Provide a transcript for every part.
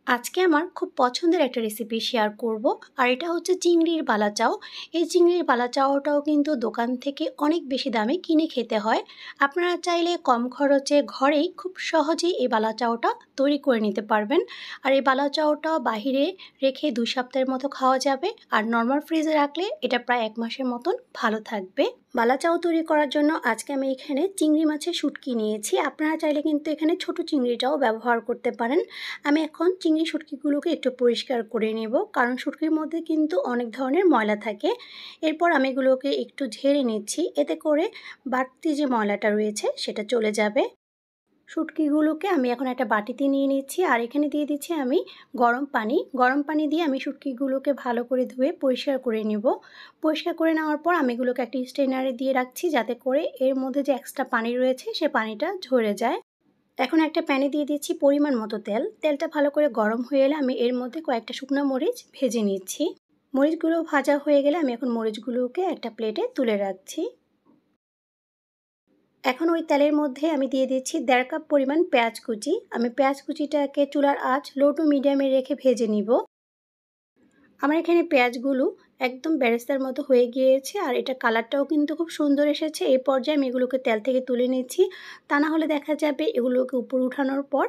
আজকে আমার খুব পছন্দের একটা রেসিপি শেয়ার করব আর এটা হচ্ছে চিংড়ির বালাচাও। এই চিংড়ির বালাচাওটাও কিন্তু দোকান থেকে অনেক বেশি দামে কিনে খেতে হয়। আপনারা চাইলে কম খরচে ঘরেই খুব সহজেই এই বালাচাওটা তৈরি করে নিতে পারবেন। আর এই বালাচাওটা বাহিরে রেখে 2 সপ্তাহের মতো খাওয়া যাবে, আর নর্মাল ফ্রিজে রাখলে এটা প্রায় 1 মাসের মতন ভালো থাকবে। বালাচাও তৈরি করার জন্য আজকে আমি এখানে চিংড়ি মাছের শুটকি নিয়েছি। আপনারা চাইলে কিন্তু এখানে ছোট চিংড়িটাও ব্যবহার করতে পারেন। আমি এখন চিংড়ি শুটকিগুলোকে একটু পরিষ্কার করে নেব, কারণ শুটকির মধ্যে কিন্তু অনেক ধরনের ময়লা থাকে। এরপর আমি এগুলোকে একটু ঝেড়ে নিচ্ছি, এতে করে বাড়তি যে ময়লাটা রয়েছে সেটা চলে যাবে। শুটকিগুলোকে আমি এখন একটা বাটিতে নিয়ে নিচ্ছি, আর এখানে দিয়ে দিচ্ছি আমি গরম পানি দিয়ে আমি শুটকিগুলোকে ভালো করে ধুয়ে পরিষ্কার করে নেব। পরিষ্কার করে নেওয়ার পর আমি এগুলোকে একটা স্ট্রেনারে দিয়ে রাখছি, যাতে করে এর মধ্যে যে এক্সট্রা পানি রয়েছে সে পানিটা ঝরে যায়। এখন একটা প্যানে দিয়ে দিচ্ছি পরিমাণ মতো তেলটা ভালো করে গরম হয়ে এলে আমি এর মধ্যে কয়েকটা শুকনো মরিচ ভেজে নিচ্ছি। মরিচগুলো ভাজা হয়ে গেলে আমি এখন মরিচগুলোকে একটা প্লেটে তুলে রাখছি। এখন ওই তেলের মধ্যে আমি দিয়ে দিচ্ছি 1.5 কাপ পরিমাণ পেঁয়াজ কুচি। আমি পেঁয়াজ কুচিটাকে চুলার আঁচ লো টু মিডিয়ামে রেখে ভেজে নিব। আমার এখানে পেঁয়াজগুলো একদম বেরেস্তার মতো হয়ে গিয়েছে, আর এটা কালারটাও কিন্তু খুব সুন্দর এসেছে। এই পর্যায়ে আমি এগুলোকে তেল থেকে তুলে নিচ্ছি, তা না হলে দেখা যাবে এগুলোকে উপর উঠানোর পর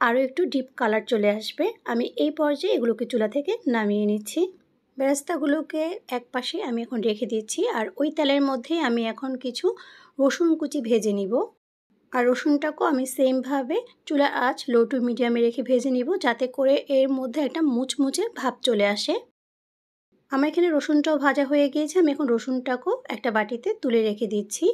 আরও একটু ডিপ কালার চলে আসবে। আমি এই পর্যায়ে এগুলোকে চুলা থেকে নামিয়ে নিচ্ছি। বেরেস্তাগুলোকে এক পাশে আমি এখন রেখে দিচ্ছি, আর ওই তেলের মধ্যে আমি এখন কিছু রসুন কুচি ভেজে নিব। আর রসুনটাকেও আমি সেমভাবে চুলার আঁচ লো টু মিডিয়ামে রেখে ভেজে নিব, যাতে করে এর মধ্যে একটা মুচমুচে ভাব চলে আসে। আমার এখানে রসুনটাও ভাজা হয়ে গিয়েছে, আমি এখন রসুনটাকেও একটা বাটিতে তুলে রেখে দিচ্ছি।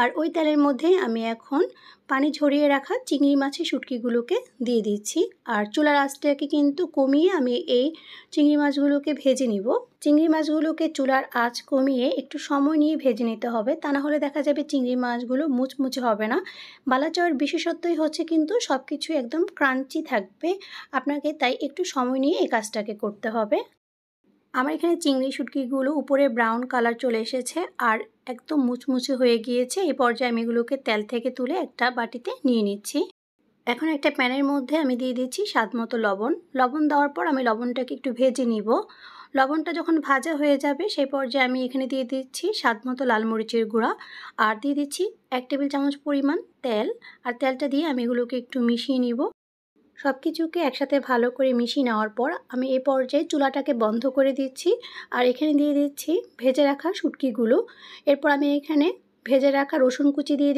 আর ওই তেলের মধ্যে আমি এখন পানি ঝরিয়ে রাখা চিংড়ি মাছের শুটকিগুলোকে দিয়ে দিচ্ছি। আর চুলার আঁচটাকে কিন্তু কমিয়ে আমি এই চিংড়ি মাছগুলোকে ভেজে নিব। চিংড়ি মাছগুলোকে চুলার আঁচ কমিয়ে একটু সময় নিয়ে ভেজে নিতে হবে, তা না হলে দেখা যাবে চিংড়ি মাছগুলো মুচমুচে হবে না। বালাচাওয়ের বিশেষত্বই হচ্ছে কিন্তু সব কিছু একদম ক্রাঞ্চি থাকবে। আপনাকে তাই একটু সময় নিয়ে এই কাজটাকে করতে হবে। আমার এখানে চিংড়ি শুটকিগুলো উপরে ব্রাউন কালার চলে এসেছে আর একদম মুচমুচে হয়ে গিয়েছে। এই পর্যায়ে আমি এগুলোকে তেল থেকে তুলে একটা বাটিতে নিয়ে নিচ্ছি। এখন একটা প্যানের মধ্যে আমি দিয়ে দিচ্ছি স্বাদ মতো লবণ দেওয়ার পর আমি লবণটাকে একটু ভেজে নিব। লবণটা যখন ভাজা হয়ে যাবে সেই পর্যায়ে আমি এখানে দিয়ে দিচ্ছি স্বাদ মতো লাল মরিচের গুঁড়া, আর দিয়ে দিচ্ছি 1 টেবিল চামচ পরিমাণ তেল। আর তেলটা দিয়ে আমি এগুলোকে একটু মিশিয়ে নিব। সব কিছুকে একসাথে ভালো করে মিশিয়ে নেওয়ার পর আমি এই পর্যায়ে চুলাটাকে বন্ধ করে দিচ্ছি, আর এখানে দিয়ে দিচ্ছি ভেজে রাখা শুটকিগুলো। এরপর আমি এখানে ভেজে রাখা রসুন কুচি দিয়ে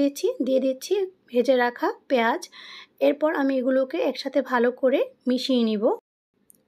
দিচ্ছি ভেজে রাখা পেঁয়াজ। এরপর আমি এগুলোকে একসাথে ভালো করে মিশিয়ে নিব।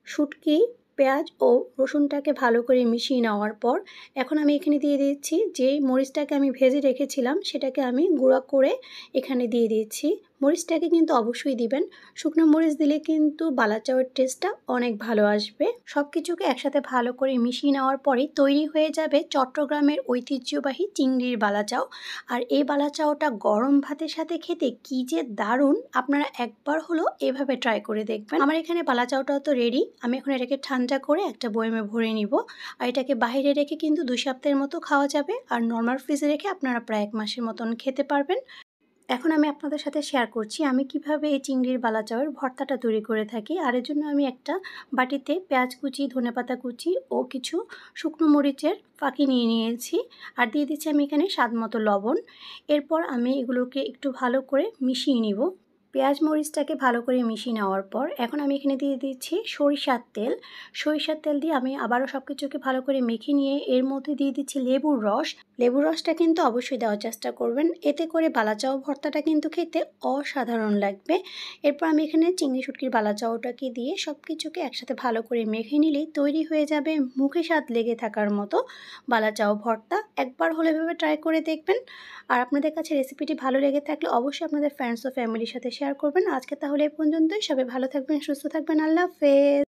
শুটকি, পেঁয়াজ ও রসুনটাকে ভালো করে মিশিয়ে নেওয়ার পর এখন আমি এখানে দিয়ে দিচ্ছি যে মরিচটাকে আমি ভেজে রেখেছিলাম সেটাকে আমি গুঁড়া করে এখানে দিয়ে দিচ্ছি। মরিচটাকে কিন্তু অবশ্যই দিবেন, শুকনো মরিচ দিলে কিন্তু বালাচাওয়ের টেস্টটা অনেক ভালো আসবে। সব কিছুকে একসাথে ভালো করে মিশিয়ে নেওয়ার পরে তৈরি হয়ে যাবে চট্টগ্রামের ঐতিহ্যবাহী চিংড়ির বালাচাও। আর এই বালাচাওটা গরম ভাতের সাথে খেতে কি যে দারুণ, আপনারা একবার হলো এভাবে ট্রাই করে দেখবেন। আমার এখানে বালাচাওটাও তো রেডি। আমি এখন এটাকে ঠান্ডা করে একটা বয়ামে ভরে নিব। আর এটাকে বাইরে রেখে কিন্তু 2 সপ্তাহের মতো খাওয়া যাবে, আর নর্মাল ফ্রিজে রেখে আপনারা প্রায় 1 মাসের মতন খেতে পারবেন। এখন আমি আপনাদের সাথে শেয়ার করছি আমি কিভাবে এই চিংড়ির বালাচাওয়ের ভর্তাটা তৈরি করে থাকি। আর এর জন্য আমি একটা বাটিতে পেঁয়াজ কুচি, ধনেপাতা কুচি ও কিছু শুকনো মরিচের ফাঁকি নিয়ে নিয়েছি, আর দিয়ে দিচ্ছি আমি এখানে স্বাদ মতো লবণ। এরপর আমি এগুলোকে একটু ভালো করে মিশিয়ে নিব। পেঁয়াজ মরিচটাকে ভালো করে মিশিয়ে নেওয়ার পর এখন আমি এখানে দিয়ে দিচ্ছি সরিষার তেল দিয়ে আমি আবারও সব কিছুকে ভালো করে মেখে নিয়ে এর মধ্যে দিয়ে দিচ্ছি লেবুর রসটা কিন্তু অবশ্যই দেওয়ার চেষ্টা করবেন, এতে করে বালাচাও ভর্তাটা কিন্তু খেতে অসাধারণ লাগবে। এরপর আমি এখানে চিংড়ি শুটকির বালাচাওটাকে দিয়ে সব কিছুকে একসাথে ভালো করে মেখে নিলেই তৈরি হয়ে যাবে মুখে স্বাদ লেগে থাকার মতো বালাচাও ভর্তা। একবার হলে এভাবে ট্রাই করে দেখবেন। আর আপনাদের কাছে রেসিপিটি ভালো লেগে থাকলে অবশ্যই আপনাদের ফ্রেন্ডস ও ফ্যামিলির সাথে শেয়ার করবেন। আজকে তাহলে এই পর্যন্তই। সবাই ভালো থাকবেন, সুস্থ থাকবেন। আল্লাহ হাফেজ।